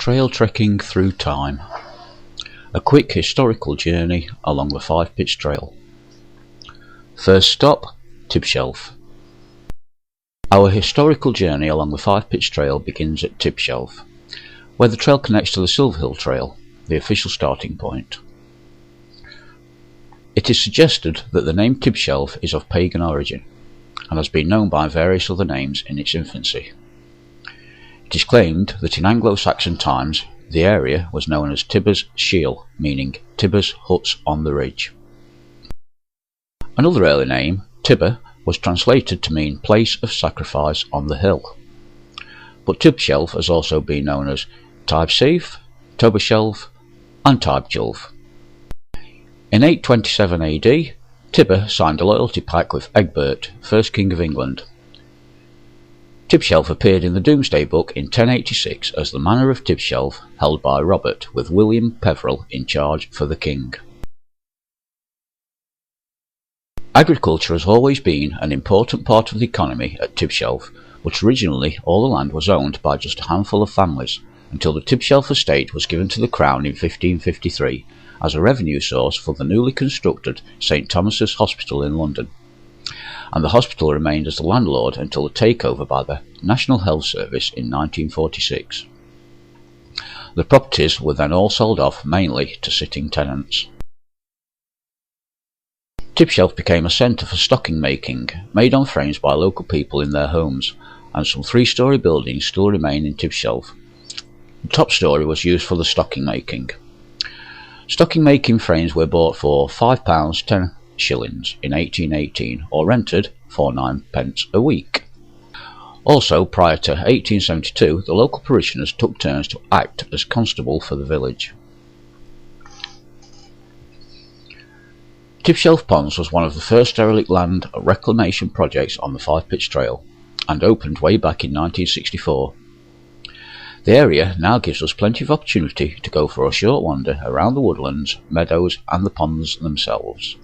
Trail trekking through time. A quick historical journey along the Five Pitch Trail. First stop, Tibshelf. Our historical journey along the Five Pitch Trail begins at Tibshelf, where the trail connects to the Silver Hill Trail, the official starting point. It is suggested that the name Tibshelf is of pagan origin, and has been known by various other names in its infancy. It is claimed that in Anglo-Saxon times the area was known as Tibber's Shiel, meaning Tibber's huts on the ridge. Another early name, Tibber, was translated to mean place of sacrifice on the hill. But Tibshelf has also been known as Tibshelf, Derbyshire and Tibshelf. In 827 AD, Tibber signed a loyalty pact with Egbert, first king of England. Tibshelf appeared in the Domesday Book in 1086 as the Manor of Tibshelf, held by Robert, with William Peveril in charge for the king. Agriculture has always been an important part of the economy at Tibshelf, but originally all the land was owned by just a handful of families, until the Tibshelf estate was given to the Crown in 1553 as a revenue source for the newly constructed St Thomas's Hospital in London, and the hospital remained as the landlord until the takeover by the National Health Service in 1946. The properties were then all sold off mainly to sitting tenants. Tibshelf became a centre for stocking making, made on frames by local people in their homes, and some three-storey buildings still remain in Tibshelf. The top storey was used for the stocking making. Stocking making frames were bought for £5 10 shillings in 1818 or rented for 9p a week. Also, prior to 1872, the local parishioners took turns to act as constable for the village. Tibshelf Ponds was one of the first derelict land reclamation projects on the Five Pitch Trail, and opened way back in 1964. The area now gives us plenty of opportunity to go for a short wander around the woodlands, meadows and the ponds themselves.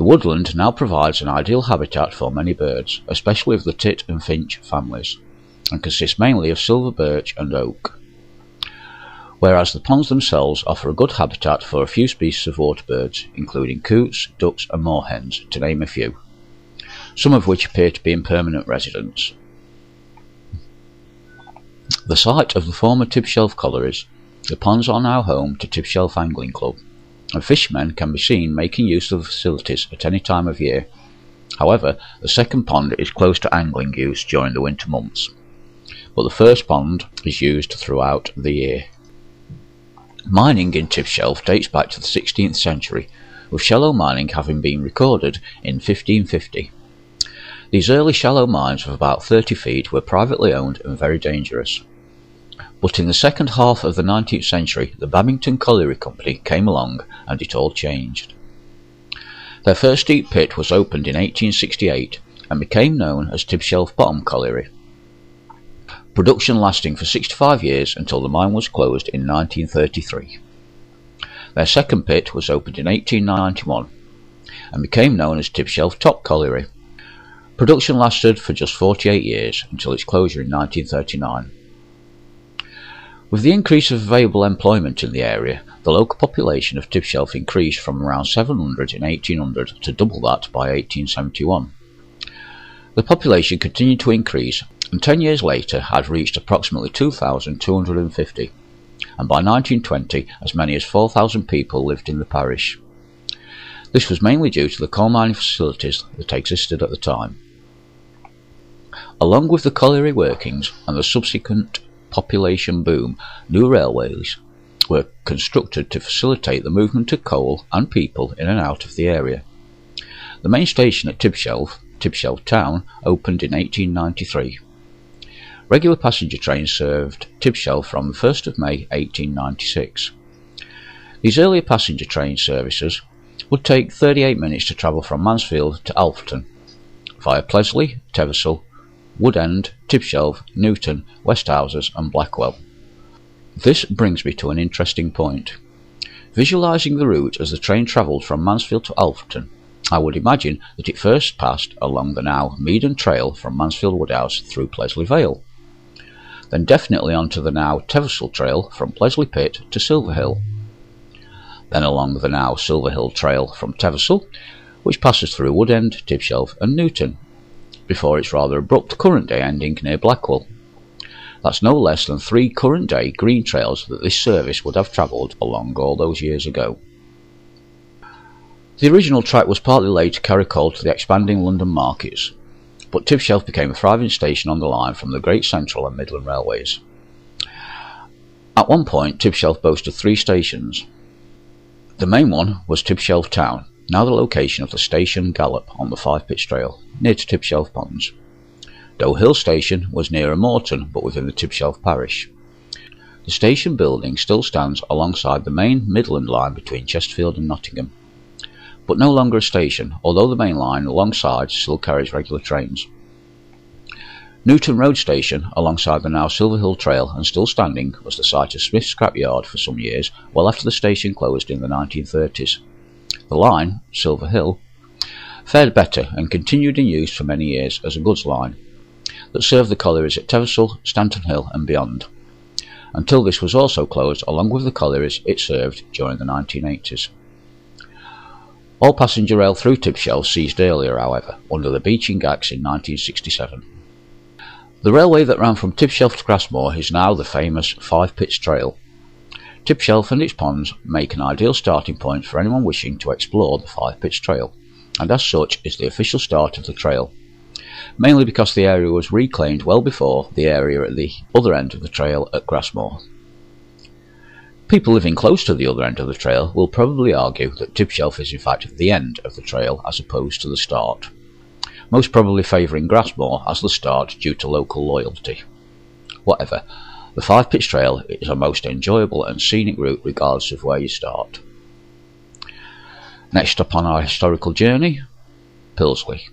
The woodland now provides an ideal habitat for many birds, especially of the tit and finch families, and consists mainly of silver birch and oak, whereas the ponds themselves offer a good habitat for a few species of water birds, including coots, ducks and moorhens, to name a few, some of which appear to be in permanent residence. The site of the former Tibshelf collieries, the ponds are now home to Tibshelf Angling Club, and fishermen can be seen making use of the facilities at any time of year. However, the second pond is closed to angling use during the winter months, but the first pond is used throughout the year. Mining in Tibshelf dates back to the 16th century, with shallow mining having been recorded in 1550. These early shallow mines of about 30 feet were privately owned and very dangerous. But in the second half of the 19th century, the Babington Colliery Company came along and it all changed. Their first deep pit was opened in 1868 and became known as Tibshelf Bottom Colliery, production lasting for 65 years until the mine was closed in 1933. Their second pit was opened in 1891 and became known as Tibshelf Top Colliery. Production lasted for just 48 years until its closure in 1939. With the increase of available employment in the area, the local population of Tibshelf increased from around 700 in 1800 to double that by 1871. The population continued to increase, and 10 years later had reached approximately 2,250, and by 1920 as many as 4,000 people lived in the parish. This was mainly due to the coal mining facilities that existed at the time. Along with the colliery workings and the subsequent population boom, new railways were constructed to facilitate the movement of coal and people in and out of the area. The main station at Tibshelf, Tibshelf Town, opened in 1893. Regular passenger trains served Tibshelf from the 1st of May 1896. These earlier passenger train services would take 38 minutes to travel from Mansfield to Alfreton, via Plesley, Teversall, Woodend, Tibshelf, Newton, Westhouses and Blackwell. This brings me to an interesting point. Visualising the route as the train travelled from Mansfield to Alfreton, I would imagine that it first passed along the now Meaden Trail from Mansfield Woodhouse through Plesley Vale. then definitely onto the now Tibshelf Trail from Plesley Pit to Silver Hill, then along the now Silver Hill Trail from Tibshelf, which passes through Woodend, Tibshelf and Newton, before its rather abrupt current day ending near Blackwell. That's no less than 3 current day green trails that this service would have travelled along all those years ago. The original track was partly laid to carry coal to the expanding London markets, but Tibshelf became a thriving station on the line from the Great Central and Midland Railways. At one point, Tibshelf boasted 3 stations. The main one was Tibshelf Town, now the location of the station Gallop on the 5 Pitch Trail, near to Tibshelf Ponds. Doe Hill Station was nearer Morton, but within the Tibshelf parish. The station building still stands alongside the main Midland line between Chesterfield and Nottingham, but no longer a station, although the main line alongside still carries regular trains. Newton Road Station, alongside the now Silver Hill Trail and still standing, was the site of Smith's Scrapyard for some years, well after the station closed in the 1930s. The line, Silver Hill, fared better and continued in use for many years as a goods line that served the collieries at Tibshelf, Stanton Hill and beyond, until this was also closed along with the collieries it served during the 1980s. All passenger rail through Tibshelf ceased earlier, however, under the Beeching Acts in 1967. The railway that ran from Tibshelf to Grassmoor is now the famous 5 Pitch Trail. Tibshelf and its ponds make an ideal starting point for anyone wishing to explore the 5 Pitch Trail, and as such is the official start of the trail, mainly because the area was reclaimed well before the area at the other end of the trail at Grassmoor. People living close to the other end of the trail will probably argue that Tibshelf is in fact the end of the trail as opposed to the start, most probably favouring Grassmoor as the start due to local loyalty. Whatever, the 5 Pitch Trail is a most enjoyable and scenic route regardless of where you start. Next up on our historical journey, Pilsley.